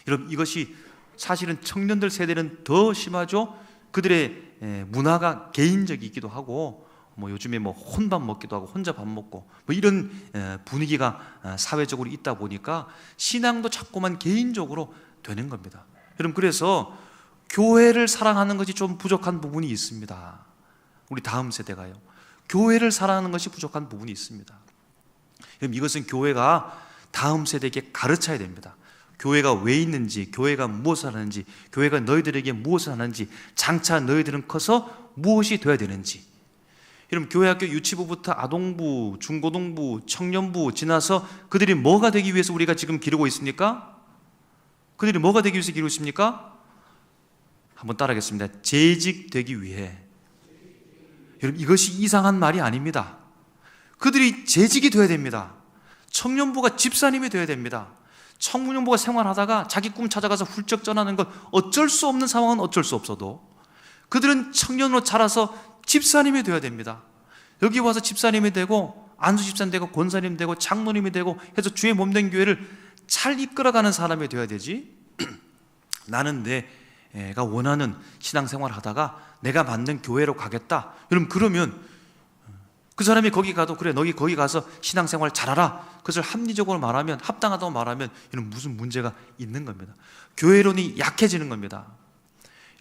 여러분, 이것이 사실은 청년들 세대는 더 심하죠. 그들의 문화가 개인적이기도 하고, 뭐 요즘에 뭐 혼밥 먹기도 하고 혼자 밥 먹고 뭐 이런 분위기가 사회적으로 있다 보니까 신앙도 자꾸만 개인적으로 되는 겁니다. 여러분, 그래서 교회를 사랑하는 것이 좀 부족한 부분이 있습니다. 우리 다음 세대가요, 교회를 사랑하는 것이 부족한 부분이 있습니다. 그럼 이것은 교회가 다음 세대에게 가르쳐야 됩니다. 교회가 왜 있는지, 교회가 무엇을 하는지, 교회가 너희들에게 무엇을 하는지, 장차 너희들은 커서 무엇이 되어야 되는지. 여러분, 교회학교 유치부부터 아동부, 중고등부, 청년부 지나서 그들이 뭐가 되기 위해서 우리가 지금 기르고 있습니까? 그들이 뭐가 되기 위해서 기르십니까? 한번 따라하겠습니다. 재직되기 위해. 여러분, 이것이 이상한 말이 아닙니다. 그들이 재직이 되어야 됩니다. 청년부가 집사님이 되어야 됩니다. 청년부가 생활하다가 자기 꿈 찾아가서 훌쩍 전하는 것, 어쩔 수 없는 상황은 어쩔 수 없어도 그들은 청년으로 자라서 집사님이 되어야 됩니다. 여기 와서 집사님이 되고 안수 집사님 되고 권사님 되고 장로님이 되고 해서 주의 몸된 교회를 잘 이끌어가는 사람이 되어야 되지. 나는 내가 원하는 신앙생활을 하다가 내가 만든 교회로 가겠다. 여러분, 그러면 그 사람이 거기 가도 그래, 너희 거기 가서 신앙생활 잘하라, 그것을 합리적으로 말하면, 합당하다고 말하면 이런 무슨 문제가 있는 겁니다. 교회론이 약해지는 겁니다.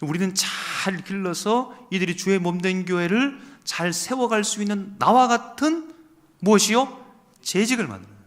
우리는 잘 길러서 이들이 주의 몸된 교회를 잘 세워갈 수 있는 나와 같은 무엇이요? 재직을 만들어야 돼요.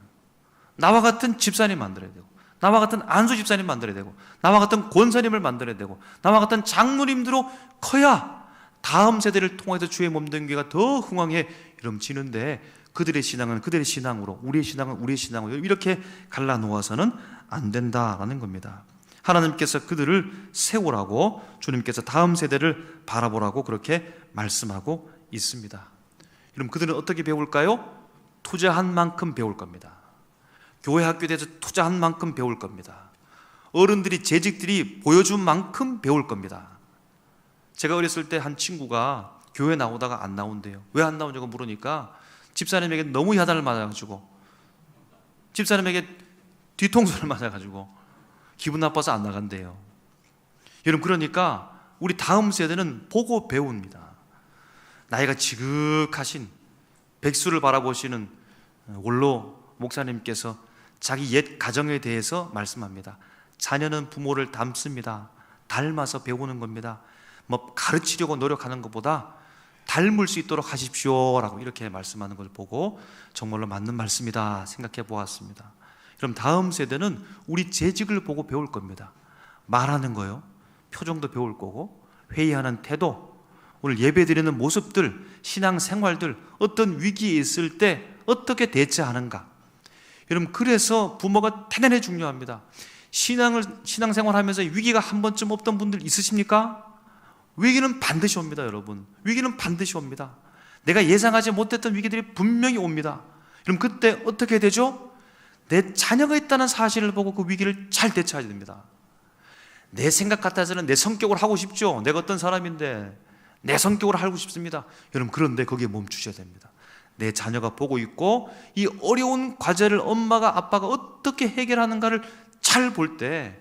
나와 같은 집사님 만들어야 되고, 나와 같은 안수 집사님 만들어야 되고, 나와 같은 권사님을 만들어야 되고, 나와 같은 장로님들로 커야 다음 세대를 통해서 주의 몸된 교회가 더 흥왕해 이름지는데, 그들의 신앙은 그들의 신앙으로, 우리의 신앙은 우리의 신앙으로 이렇게 갈라놓아서는 안 된다라는 겁니다. 하나님께서 그들을 세우라고, 주님께서 다음 세대를 바라보라고 그렇게 말씀하고 있습니다. 그럼 그들은 어떻게 배울까요? 투자한 만큼 배울 겁니다. 교회 학교에 대해서 투자한 만큼 배울 겁니다. 어른들이, 재직들이 보여준 만큼 배울 겁니다. 제가 어렸을 때 한 친구가 교회 나오다가 안 나온대요. 왜 안 나오냐고 물으니까 집사님에게 너무 야단을 맞아가지고, 집사님에게 뒤통수를 맞아가지고 기분 나빠서 안 나간대요. 여러분, 그러니까 우리 다음 세대는 보고 배웁니다. 나이가 지극하신 백수를 바라보시는 원로 목사님께서 자기 옛 가정에 대해서 말씀합니다. 자녀는 부모를 닮습니다. 닮아서 배우는 겁니다. 뭐 가르치려고 노력하는 것보다 닮을 수 있도록 하십시오 라고 이렇게 말씀하는 걸 보고 정말로 맞는 말씀이다 생각해 보았습니다. 그럼 다음 세대는 우리 재직을 보고 배울 겁니다. 말하는 거요, 표정도 배울 거고, 회의하는 태도, 오늘 예배 드리는 모습들, 신앙생활들, 어떤 위기에 있을 때 어떻게 대처하는가. 여러분, 그래서 부모가 대단히 중요합니다. 신앙생활 하면서 위기가 한 번쯤 없던 분들 있으십니까? 위기는 반드시 옵니다, 여러분. 위기는 반드시 옵니다. 내가 예상하지 못했던 위기들이 분명히 옵니다. 그럼 그때 어떻게 되죠? 내 자녀가 있다는 사실을 보고 그 위기를 잘 대처해야 됩니다. 내 생각 같아서는 내 성격으로 하고 싶죠. 내가 어떤 사람인데 내 성격으로 하고 싶습니다. 여러분, 그런데 거기에 멈추셔야 됩니다. 내 자녀가 보고 있고 이 어려운 과제를 엄마가 아빠가 어떻게 해결하는가를 잘 볼 때,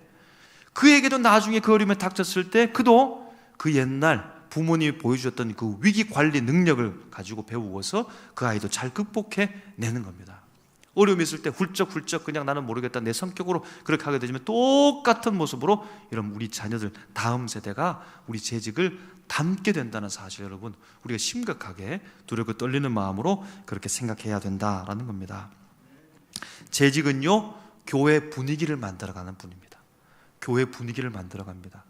그에게도 나중에 그 어려움에 닥쳤을 때 그도 그 옛날 부모님이 보여주셨던 그 위기 관리 능력을 가지고 배우어서 그 아이도 잘 극복해 내는 겁니다. 어려움이 있을 때 훌쩍훌쩍 그냥 나는 모르겠다, 내 성격으로 그렇게 하게 되면 똑같은 모습으로 이런 우리 자녀들, 다음 세대가 우리 재직을 닮게 된다는 사실, 여러분, 우리가 심각하게 두렵고 떨리는 마음으로 그렇게 생각해야 된다라는 겁니다. 재직은요, 교회 분위기를 만들어가는 분입니다. 교회 분위기를 만들어갑니다.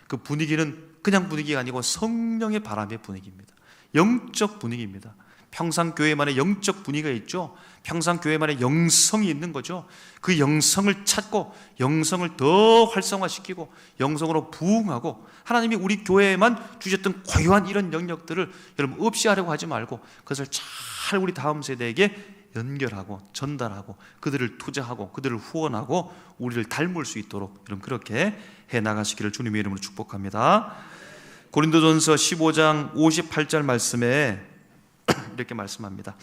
그 분위기는 그냥 분위기가 아니고 성령의 바람의 분위기입니다. 영적 분위기입니다. 평상교회만의 영적 분위기가 있죠. 평상교회만의 영성이 있는 거죠. 그 영성을 찾고 영성을 더 활성화시키고 영성으로 부흥하고, 하나님이 우리 교회에만 주셨던 고유한 이런 영역들을 여러분 없이 하려고 하지 말고 그것을 잘 우리 다음 세대에게 연결하고 전달하고 그들을 투자하고 그들을 후원하고 우리를 닮을 수 있도록 여러분 그렇게 해나가시기를 주님의 이름으로 축복합니다. 고린도전서 15장 58절 말씀에 이렇게 말씀합니다.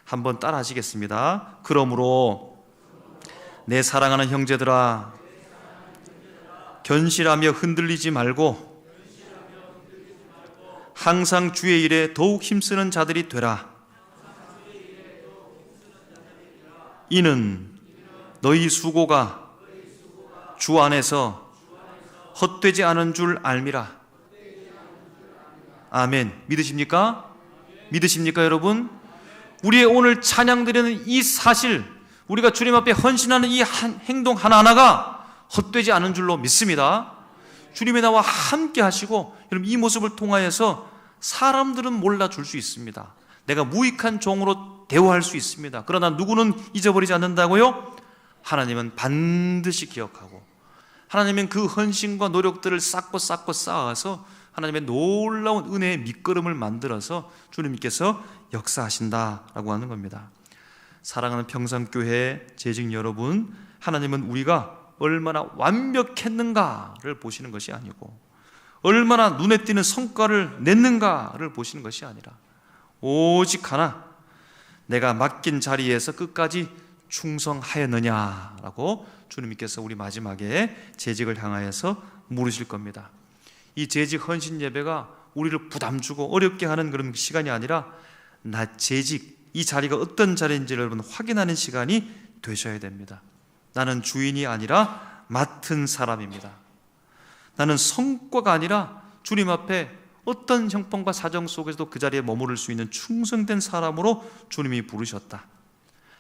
한번 따라 하시겠습니다. 그러므로 내 사랑하는 형제들아, 견실하며 흔들리지 말고 항상 주의 일에 더욱 힘쓰는 자들이 되라. 이는 너희 수고가 주 안에서 헛되지 않은 줄 알미라. 아멘. 믿으십니까? 믿으십니까, 여러분? 우리의 오늘 찬양드리는 이 사실, 우리가 주님 앞에 헌신하는 이 행동 하나하나가 헛되지 않은 줄로 믿습니다. 주님이 나와 함께 하시고, 여러분, 이 모습을 통하여서 사람들은 몰라줄 수 있습니다. 내가 무익한 종으로 대우할 수 있습니다. 그러나 누구는 잊어버리지 않는다고요? 하나님은 반드시 기억하고 하나님은 그 헌신과 노력들을 쌓고 쌓아서 하나님의 놀라운 은혜의 밑거름을 만들어서 주님께서 역사하신다라고 하는 겁니다. 사랑하는 평산교회 재직 여러분, 하나님은 우리가 얼마나 완벽했는가를 보시는 것이 아니고 얼마나 눈에 띄는 성과를 냈는가를 보시는 것이 아니라 오직 하나, 내가 맡긴 자리에서 끝까지 충성하였느냐라고 주님께서 우리 마지막에 재직을 향하여서 물으실 겁니다. 이 재직 헌신 예배가 우리를 부담 주고 어렵게 하는 그런 시간이 아니라 나 재직, 이 자리가 어떤 자리인지를 여러분 확인하는 시간이 되셔야 됩니다. 나는 주인이 아니라 맡은 사람입니다. 나는 성과가 아니라 주님 앞에 어떤 형편과 사정 속에서도 그 자리에 머무를 수 있는 충성된 사람으로 주님이 부르셨다.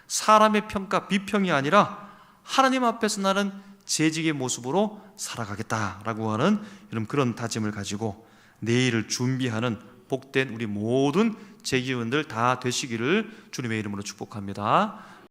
사람의 평가, 비평이 아니라 하나님 앞에서 나는 재직의 모습으로 살아가겠다라고 하는 이런 그런 다짐을 가지고 내일을 준비하는 복된 우리 모든 재직원들 다 되시기를 주님의 이름으로 축복합니다.